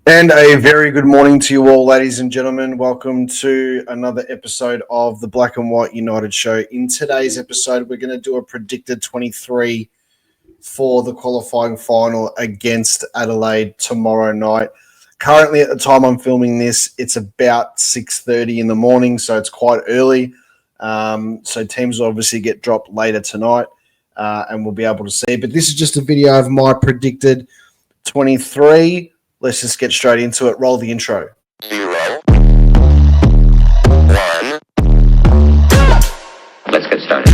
And a very good morning to you all, ladies and gentlemen. Welcome to another episode of the Black and White United Show. In today's episode, we're going to do a predicted 23 for the qualifying final against Adelaide tomorrow night. Currently, at the time I'm filming this, it's about 6:30 in the morning, so it's quite early. So teams will obviously get dropped later tonight, and we'll be able to see. But this is just a video of my predicted 23. Let's just get straight into it. Roll the intro. 0, 1. Let's get started.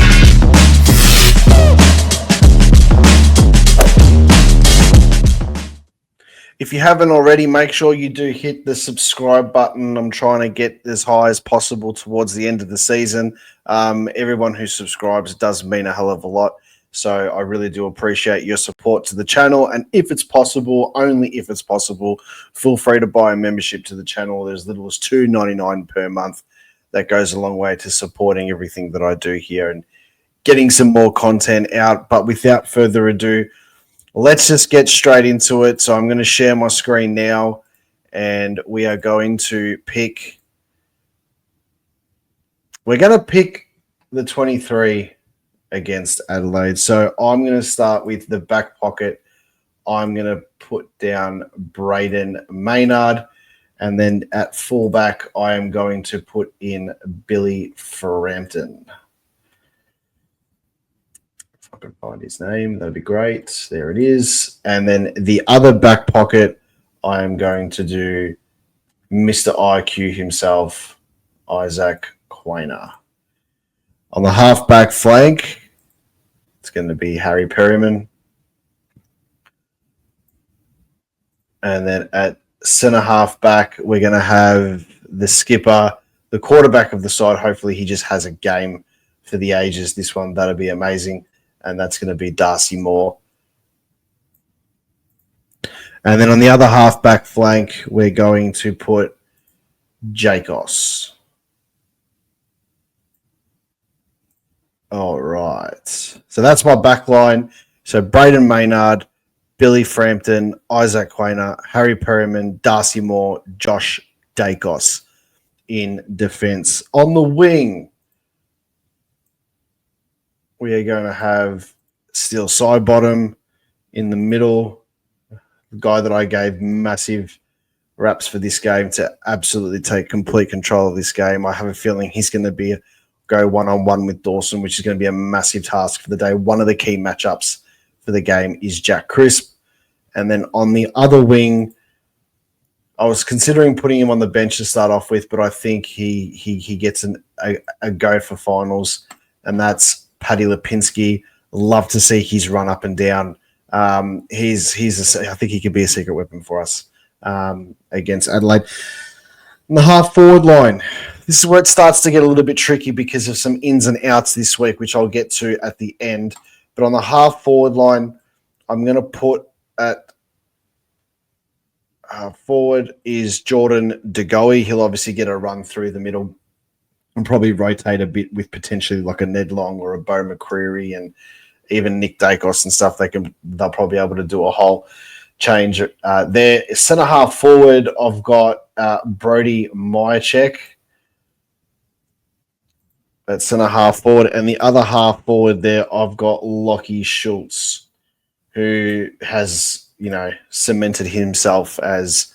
If you haven't already, make sure you do hit the subscribe button. I'm trying to get as high as possible towards the end of the season. Everyone who subscribes does mean a hell of a lot. So I really do appreciate your support to the channel. And if it's possible, only if it's possible, feel free to buy a membership to the channel. There's as little as $2.99 per month. That goes a long way to supporting everything that I do here and getting some more content out. But without further ado, let's just get straight into it. So I'm going to share my screen now, and we are going to pick. We're going to pick the 23 against Adelaide. So I'm going to start with the back pocket. I'm going to put down Braden Maynard. And then at fullback, I am going to put in Billy Frampton. If I can find his name, that'd be great. There it is. And then the other back pocket, I am going to do Mr. IQ himself, Isaac Quainer. On the half-back flank, it's going to be Harry Perryman. And then at centre half-back, we're going to have the skipper, the quarterback of the side. Hopefully he just has a game for the ages. This one, that'll be amazing. And that's going to be Darcy Moore. And then on the other half-back flank, we're going to put Jacos. All right. So that's my back line. So Braden Maynard, Billy Frampton, Isaac Quainer, Harry Perryman, Darcy Moore, Josh Dacos in defence. On the wing, we are going to have Steele Sidebottom in the middle. The guy that I gave massive raps for this game to absolutely take complete control of this game. I have a feeling he's going to go one-on-one with Dawson, which is going to be a massive task for the day. One of the key matchups for the game is Jack Crisp. And then on the other wing, I was considering putting him on the bench to start off with, but I think he gets a go for finals, and that's Paddy Lipinski. Love to see his run up and down. I think he could be a secret weapon for us against Adelaide. And the half forward line. This is where it starts to get a little bit tricky because of some ins and outs this week, which I'll get to at the end. But on the half forward line, I'm going to put at forward is Jordan De Goey. He'll obviously get a run through the middle and probably rotate a bit with potentially like a Ned Long or a Bo McCreary and even Nick Dacos and stuff. They'll probably be able to do a whole change there. Centre half forward, I've got Brody Myercheck at centre half forward, and the other half forward there, I've got Lockie Schultz, who has, cemented himself as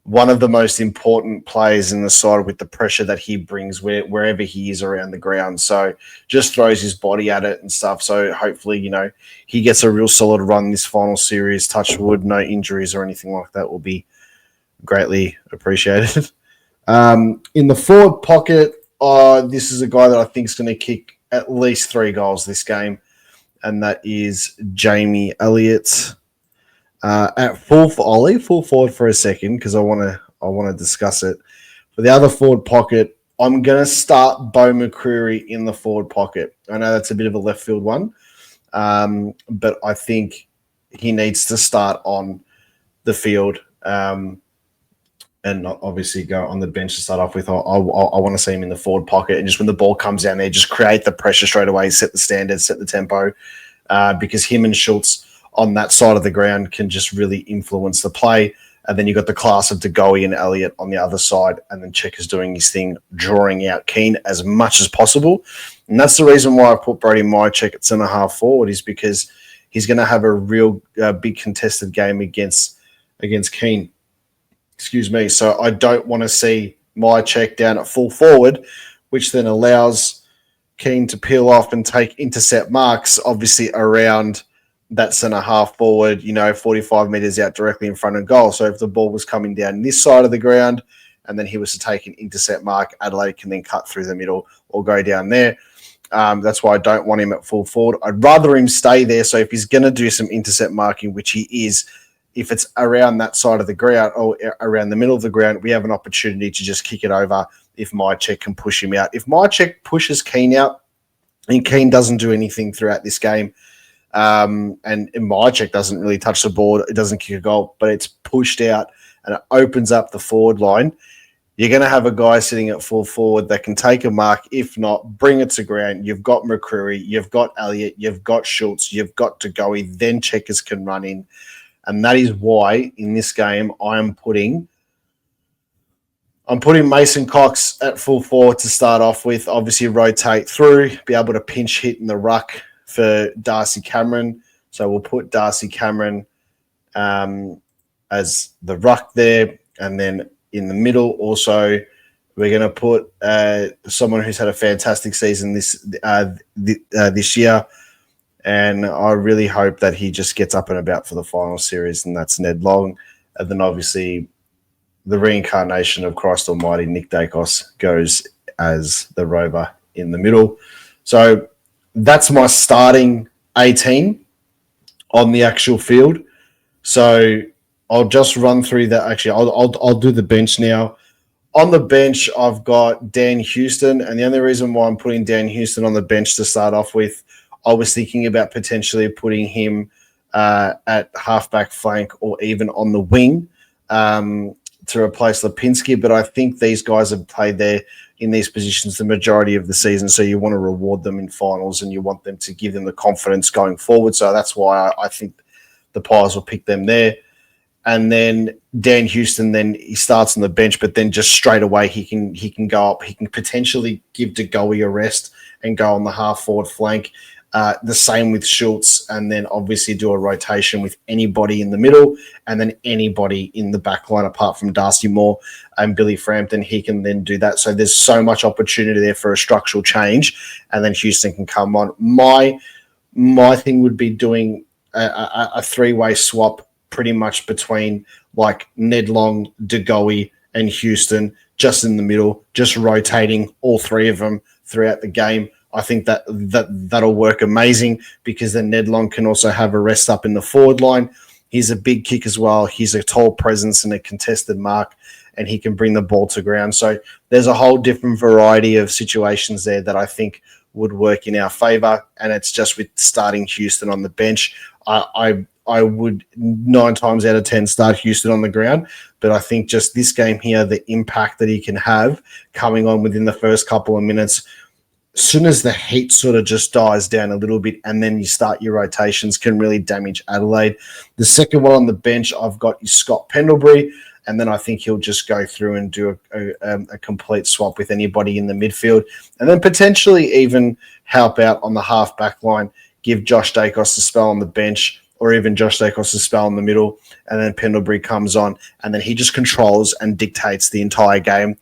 one of the most important players in the side with the pressure that he brings wherever he is around the ground. So just throws his body at it and stuff. So hopefully, he gets a real solid run this final series. Touch wood, no injuries or anything like that will be greatly appreciated. In the forward pocket, this is a guy that I think is going to kick at least 3 goals this game, and that is Jamie Elliott. I'll leave full forward for a second because I want to discuss it. For the other forward pocket, I'm going to start Bo McCreary in the forward pocket. I know that's a bit of a left field one, but I think he needs to start on the field and not obviously go on the bench to start off with. I want to see him in the forward pocket, and just when the ball comes down there, just create the pressure straight away, set the standards, set the tempo, because him and Schultz on that side of the ground can just really influence the play. And then you've got the class of DeGoey and Elliott on the other side, and then Cheika's doing his thing, drawing out Keane as much as possible. And that's the reason why I put Brody Myercheck at centre-half forward, is because he's going to have a real big contested game against Keane. Excuse me. So I don't want to see Myercheck down at full forward, which then allows Keane to peel off and take intercept marks, obviously around that centre-half forward, 45 metres out directly in front of goal. So if the ball was coming down this side of the ground and then he was to take an intercept mark, Adelaide can then cut through the middle or go down there. That's why I don't want him at full forward. I'd rather him stay there. So if he's going to do some intercept marking, which he is, if it's around that side of the ground or around the middle of the ground, we have an opportunity to just kick it over if Myercheck can push him out. If Myercheck pushes Keane out and Keane doesn't do anything throughout this game, and Myercheck doesn't really touch the board, it doesn't kick a goal, but it's pushed out and it opens up the forward line, you're going to have a guy sitting at full forward that can take a mark. If not, bring it to ground. You've got McCreary, you've got Elliott, you've got Schultz, you've got DeGoey, then checkers can run in. And that is why in this game I'm putting Mason Cox at full forward to start off with, obviously rotate through, be able to pinch hit in the ruck for Darcy Cameron. So we'll put Darcy Cameron as the ruck there. And then in the middle also, we're going to put someone who's had a fantastic season this year. And I really hope that he just gets up and about for the final series, and that's Ned Long. And then obviously the reincarnation of Christ Almighty, Nick Dacos, goes as the rover in the middle. So that's my starting 18 on the actual field. So I'll just run through that. Actually, I'll do the bench now. On the bench, I've got Dan Houston, and the only reason why I'm putting Dan Houston on the bench to start off with, I was thinking about potentially putting him at halfback flank or even on the wing to replace Lipinski, but I think these guys have played there in these positions the majority of the season, so you want to reward them in finals and you want them to give them the confidence going forward. So that's why I think the Pies will pick them there. And then Dan Houston, then he starts on the bench, but then just straight away he can go up. He can potentially give DeGoey a rest and go on the half-forward flank. The same with Schultz, and then obviously do a rotation with anybody in the middle and then anybody in the back line apart from Darcy Moore and Billy Frampton. He can then do that. So there's so much opportunity there for a structural change, and then Houston can come on. My thing would be doing a three-way swap pretty much between like Ned Long, DeGoey, and Houston, just in the middle, just rotating all three of them throughout the game. I think that'll work amazing, because then Ned Long can also have a rest up in the forward line. He's a big kick as well. He's a tall presence and a contested mark, and he can bring the ball to ground. So there's a whole different variety of situations there that I think would work in our favour, and it's just with starting Houston on the bench. I would 9 times out of 10 start Houston on the ground, but I think just this game here, the impact that he can have coming on within the first couple of minutes, as soon as the heat sort of just dies down a little bit and then you start your rotations, can really damage Adelaide. The second one on the bench I've got is Scott Pendlebury, and then I think he'll just go through and do a complete swap with anybody in the midfield, and then potentially even help out on the half-back line, give Josh Dacos a spell on the bench, or even Josh Dacos a spell in the middle, and then Pendlebury comes on, and then he just controls and dictates the entire game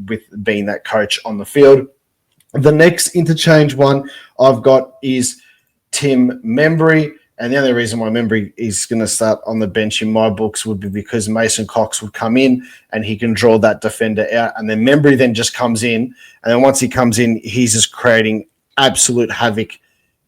with being that coach on the field. The next interchange one I've got is Tim Membry, and the only reason why Membry is going to start on the bench in my books would be because Mason Cox would come in and he can draw that defender out, and then Membry then just comes in, and then once he comes in, he's just creating absolute havoc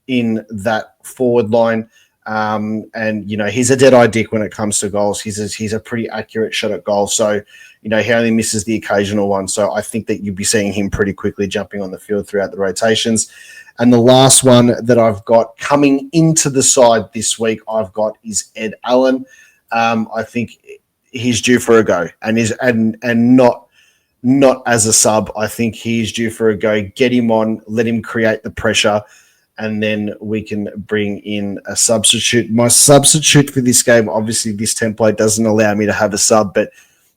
in that forward line. And he's a dead-eye dick when it comes to goals. He's a pretty accurate shot at goal. So, he only misses the occasional one. So I think that you'll be seeing him pretty quickly jumping on the field throughout the rotations. And the last one that I've got coming into the side this week, is Ed Allen. I think he's due for a go, and not as a sub. I think he's due for a go. Get him on, let him create the pressure, and then we can bring in a substitute. My substitute for this game, obviously this template doesn't allow me to have a sub, but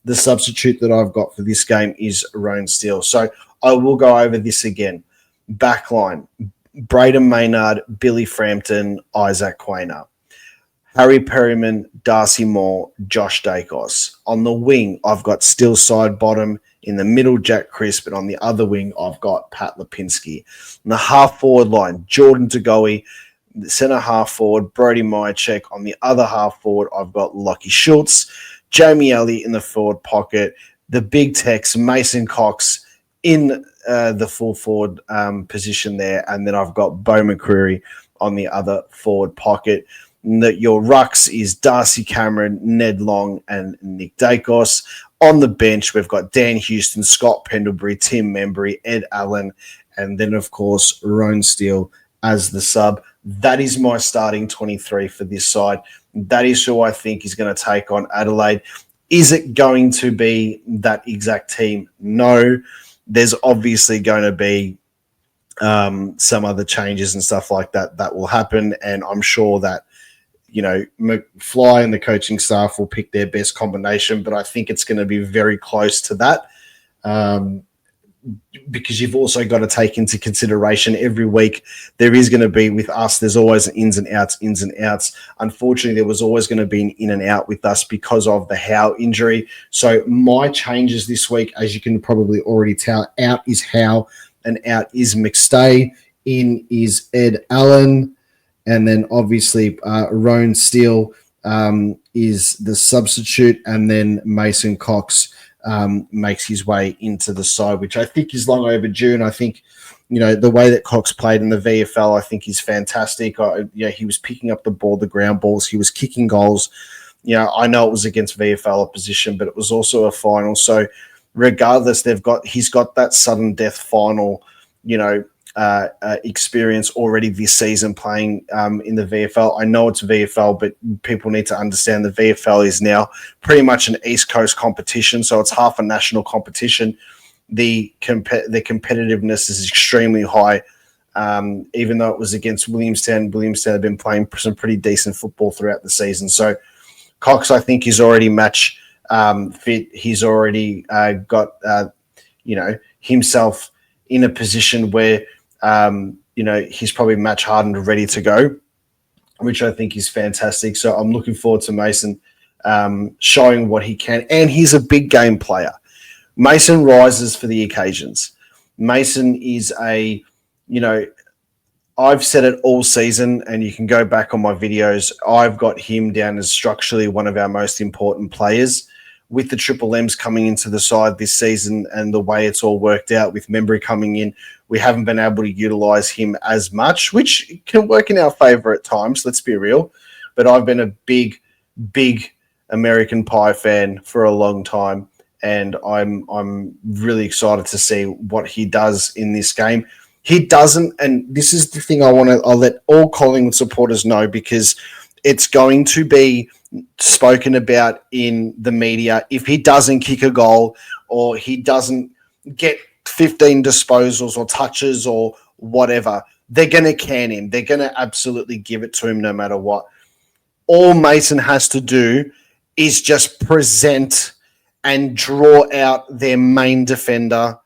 the substitute that I've got for this game is Roan Steele. So I will go over this again. Backline, Braden Maynard, Billy Frampton, Isaac Quainer. Harry Perryman, Darcy Moore, Josh Dacos. On the wing, I've got Steele side bottom. In the middle, Jack Crisp. And on the other wing, I've got Pat Lipinski. On the half-forward line, Jordan Tagoe. The centre half-forward, Brody Myercheck. On the other half-forward, I've got Lockie Schultz. Jamie Elliott in the forward pocket. The big Tex, Mason Cox in the full forward position there. And then I've got Beau McCreary on the other forward pocket. Your rucks is Darcy Cameron, Ned Long, and Nick Dacos. On the bench, we've got Dan Houston, Scott Pendlebury, Tim Membry, Ed Allen, and then, of course, Roan Steele as the sub. That is my starting 23 for this side. That is who I think is going to take on Adelaide. Is it going to be that exact team? No. There's obviously going to be some other changes and stuff like that that will happen, and I'm sure that McFly and the coaching staff will pick their best combination, but I think it's going to be very close to that because you've also got to take into consideration every week there is going to be with us, there's always ins and outs. Unfortunately, there was always going to be an in and out with us because of the Howe injury. So my changes this week, as you can probably already tell, out is Howe and out is McStay, in is Ed Allen. And then obviously Roan Steele is the substitute, and then Mason Cox makes his way into the side, which I think is long overdue. And I think, the way that Cox played in the VFL, I think is fantastic. He was picking up the ball, the ground balls. He was kicking goals. I know it was against VFL opposition, but it was also a final. So regardless, he's got that sudden death final, experience already this season playing in the VFL. I know it's VFL, but people need to understand the VFL is now pretty much an East Coast competition, so it's half a national competition. The competitiveness is extremely high, even though it was against Williamstown. Williamstown have been playing some pretty decent football throughout the season. So Cox, I think, is already match fit. He's already got himself in a position where he's probably match hardened and ready to go, which I think is fantastic. So I'm looking forward to Mason showing what he can. And he's a big game player. Mason rises for the occasions. Mason is I've said it all season, and you can go back on my videos. I've got him down as structurally one of our most important players. With the Triple M's coming into the side this season and the way it's all worked out with Membry coming in, we haven't been able to utilize him as much, which can work in our favor at times, let's be real. But I've been a big, big American Pie fan for a long time, and I'm really excited to see what he does in this game. He doesn't, and this is the thing I'll let all Collingwood supporters know, because it's going to be spoken about in the media. If he doesn't kick a goal or he doesn't get 15 disposals or touches or whatever, they're going to can him. They're going to absolutely give it to him no matter what. All Mason has to do is just present and draw out their main defender.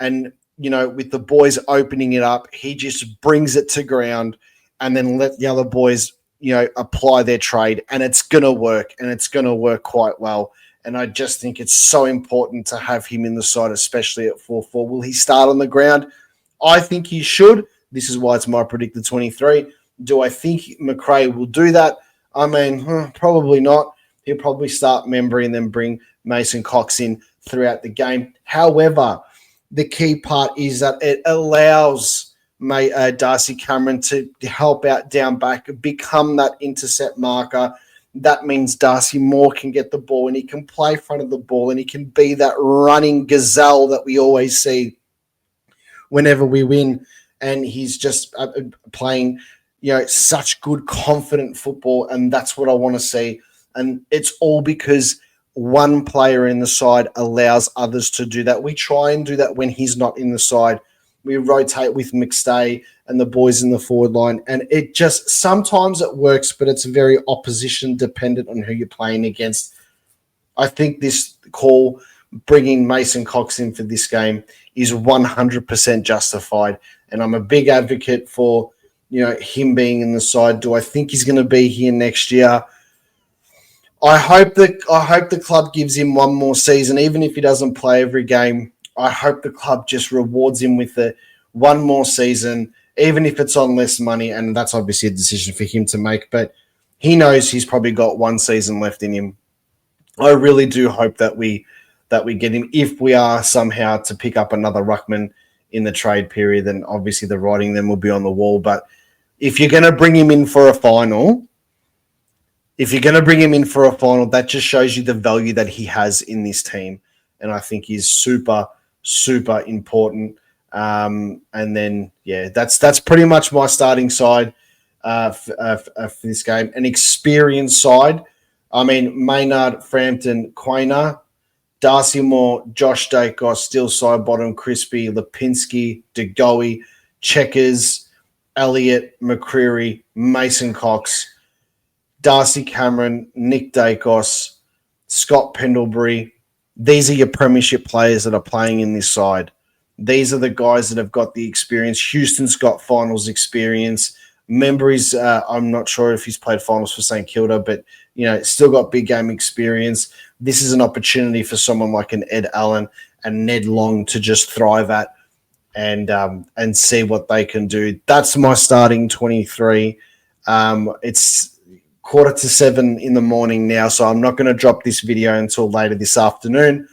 And, with the boys opening it up, he just brings it to ground and then let the other boys apply their trade, and it's going to work, and it's going to work quite well. And I just think it's so important to have him in the side, especially at 4-4. Will he start on the ground? I think he should. This is why it's my predicted 23. Do I think McRae will do that? I mean, probably not. He'll probably start Membry and then bring Mason Cox in throughout the game. However, the key part is that it allows Darcy Cameron to help out down back, become that intercept marker. That means Darcy Moore can get the ball and he can play front of the ball and he can be that running gazelle that we always see whenever we win. And he's just playing, such good, confident football, and that's what I want to see. And it's all because one player in the side allows others to do that. We try and do that when he's not in the side. We rotate with McStay and the boys in the forward line. And it just sometimes it works, but it's very opposition dependent on who you're playing against. I think this call, bringing Mason Cox in for this game, is 100% justified. And I'm a big advocate for, him being in the side. Do I think he's going to be here next year? I hope the club gives him one more season, even if he doesn't play every game. I hope the club just rewards him with one more season, even if it's on less money. And that's obviously a decision for him to make. But he knows he's probably got one season left in him. I really do hope that we get him. If we are somehow to pick up another ruckman in the trade period, then obviously the writing then will be on the wall. But if you're going to bring him in for a final, that just shows you the value that he has in this team. And I think he's super, super important. And then, that's pretty much my starting side for this game. An experienced side. I mean, Maynard, Frampton, Quainer, Darcy Moore, Josh Dacos, Steel Side Bottom, Crispy, Lipinski, DeGoey, Checkers, Elliott, McCreary, Mason Cox, Darcy Cameron, Nick Dacos, Scott Pendlebury. These are your premiership players that are playing in this side. These are the guys that have got the experience. Houston's got finals experience. Members, I'm not sure if he's played finals for St Kilda, but still got big game experience. This is an opportunity for someone like an Ed Allen and Ned Long to just thrive at and see what they can do. That's my starting 23. It's 6:45 in the morning now, so I'm not going to drop this video until later this afternoon.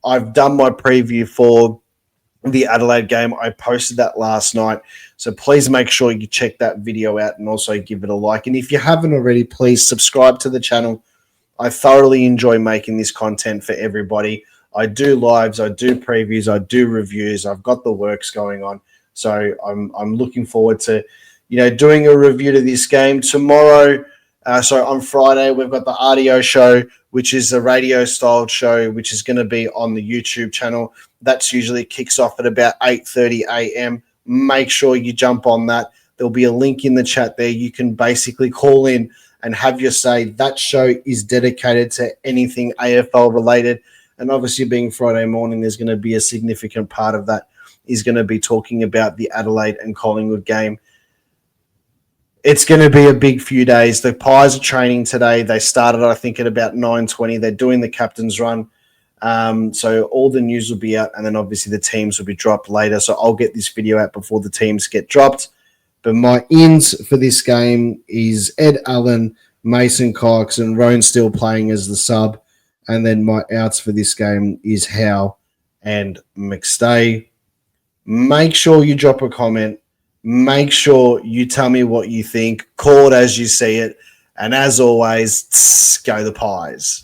I've done my preview for the Adelaide game. I posted that last night, so please make sure you check that video out and also give it a like. And if you haven't already, please subscribe to the channel. I thoroughly enjoy making this content for everybody. I do lives, I do previews, I do reviews. I've got the works going on, so I'm looking forward to doing a review to this game tomorrow. So on Friday, we've got the RDO show, which is a radio-styled show, which is going to be on the YouTube channel. That's usually kicks off at about 8:30 a.m. Make sure you jump on that. There'll be a link in the chat there. You can basically call in and have your say. That show is dedicated to anything AFL related. And obviously being Friday morning, there's going to be a significant part of that is going to be talking about the Adelaide and Collingwood game. It's going to be a big few days. The Pies are training today. They started, I think, at about 9:20. They're doing the captain's run. So all the news will be out, and then obviously the teams will be dropped later. So I'll get this video out before the teams get dropped. But my ins for this game is Ed Allen, Mason Cox, and Roan still playing as the sub. And then my outs for this game is Howe and McStay. Make sure you drop a comment. Make sure you tell me what you think. Call it as you see it. And as always, go the Pies.